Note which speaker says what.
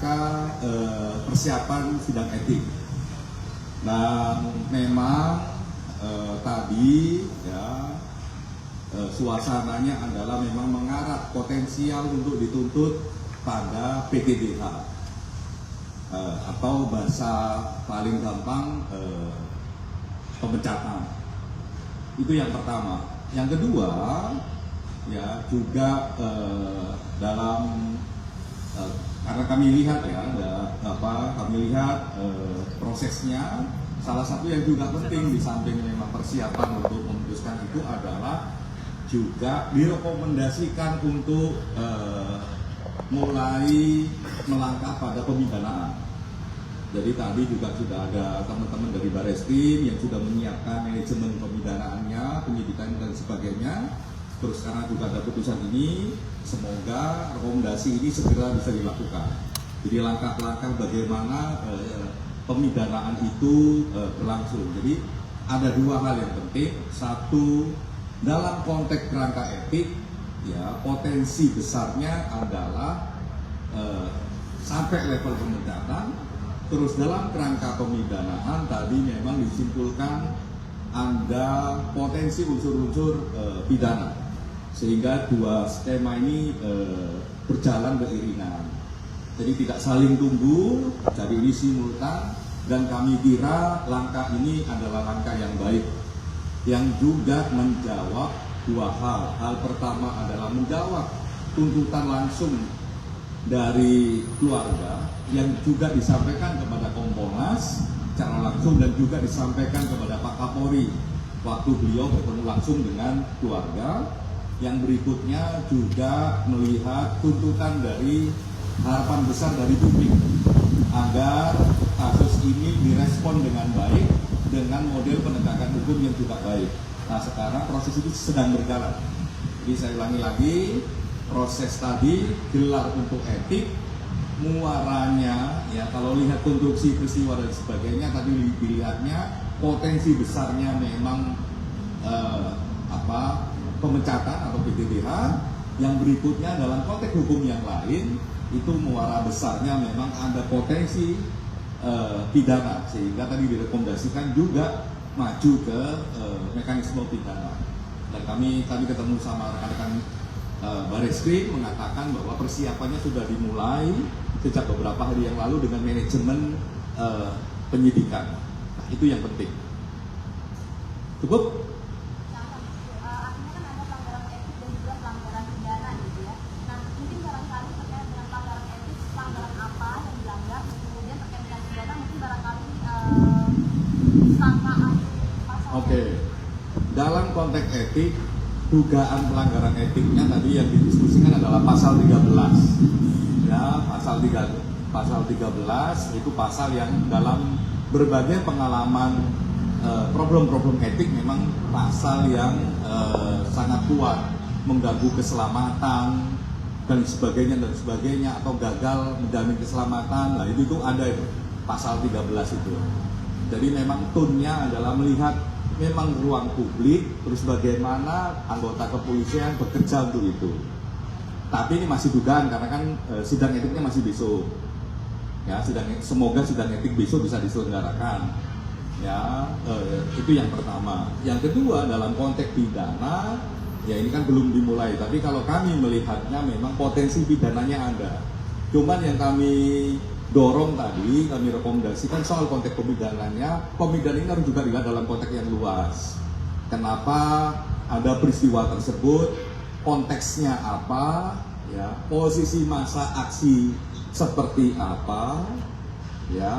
Speaker 1: kerangka persiapan sidang etik. Dan memang tadi ya suasananya adalah memang mengarah potensial untuk dituntut pada PTDH atau bahasa paling gampang pemecatan. Itu yang pertama. Yang kedua ya juga dalam karena kami lihat prosesnya, salah satu yang juga penting di samping memang persiapan untuk memutuskan itu adalah juga direkomendasikan untuk mulai melangkah pada pemidanaan. Jadi tadi juga sudah ada teman-teman dari Bareskrim yang sudah menyiapkan manajemen pemidanaannya, penyidikan dan sebagainya. Terus karena juga ada putusan ini, semoga rekomendasi ini segera bisa dilakukan. Jadi langkah-langkah bagaimana pemidanaan itu berlangsung. Jadi ada dua hal yang penting. Satu, dalam konteks kerangka etik, ya potensi besarnya adalah sampai level pemecatan. Terus dalam kerangka pemidanaan tadi memang disimpulkan ada potensi unsur-unsur pidana. Sehingga dua skema ini berjalan beriringan. Jadi tidak saling tunggu, jadi ini simultan, dan kami kira langkah ini adalah langkah yang baik, yang juga menjawab dua hal. Hal pertama adalah menjawab tuntutan langsung dari keluarga yang juga disampaikan kepada Kompolnas secara langsung dan juga disampaikan kepada Pak Kapolri waktu beliau bertemu langsung dengan keluarga. Yang berikutnya juga melihat tuntutan dari harapan besar dari publik agar kasus ini direspon dengan baik dengan model penegakan hukum yang juga baik. Nah sekarang proses itu sedang berjalan. Jadi saya ulangi lagi, proses tadi gelar untuk etik, muaranya ya kalau lihat konstruksi peristiwa dan sebagainya tadi dilihatnya potensi besarnya memang pemecatan atau PTDH. Yang berikutnya dalam konteks hukum yang lain itu muara besarnya memang ada potensi pidana, sehingga tadi direkomendasikan juga maju ke mekanisme pidana. Dan kami tadi ketemu sama rekan-rekan Bareskrim mengatakan bahwa persiapannya sudah dimulai sejak beberapa hari yang lalu dengan manajemen penyidikan. Nah, itu yang penting. Cukup? Oke, dalam konteks etik, dugaan pelanggaran etiknya tadi yang didiskusikan adalah pasal 13. Ya, pasal 13 itu pasal yang dalam berbagai pengalaman problem-problem etik memang pasal yang sangat kuat, mengganggu keselamatan dan sebagainya atau gagal menjamin keselamatan. Nah, itu ada itu pasal 13 itu. Jadi memang tone-nya adalah melihat memang ruang publik, terus bagaimana anggota kepolisian bekerja untuk itu. Tapi ini masih dugaan karena kan sidang etiknya masih besok. Ya, semoga sidang etik besok bisa diselenggarakan. Ya, itu yang pertama. Yang kedua dalam konteks pidana, ya ini kan belum dimulai. Tapi kalau kami melihatnya memang potensi pidananya ada. Cuman yang kami dorong tadi, kami rekomendasikan soal konteks pemidanannya. Pemidanaan ini harus juga dilihat dalam konteks yang luas. Kenapa ada peristiwa tersebut, konteksnya apa, ya, posisi masa aksi seperti apa, ya.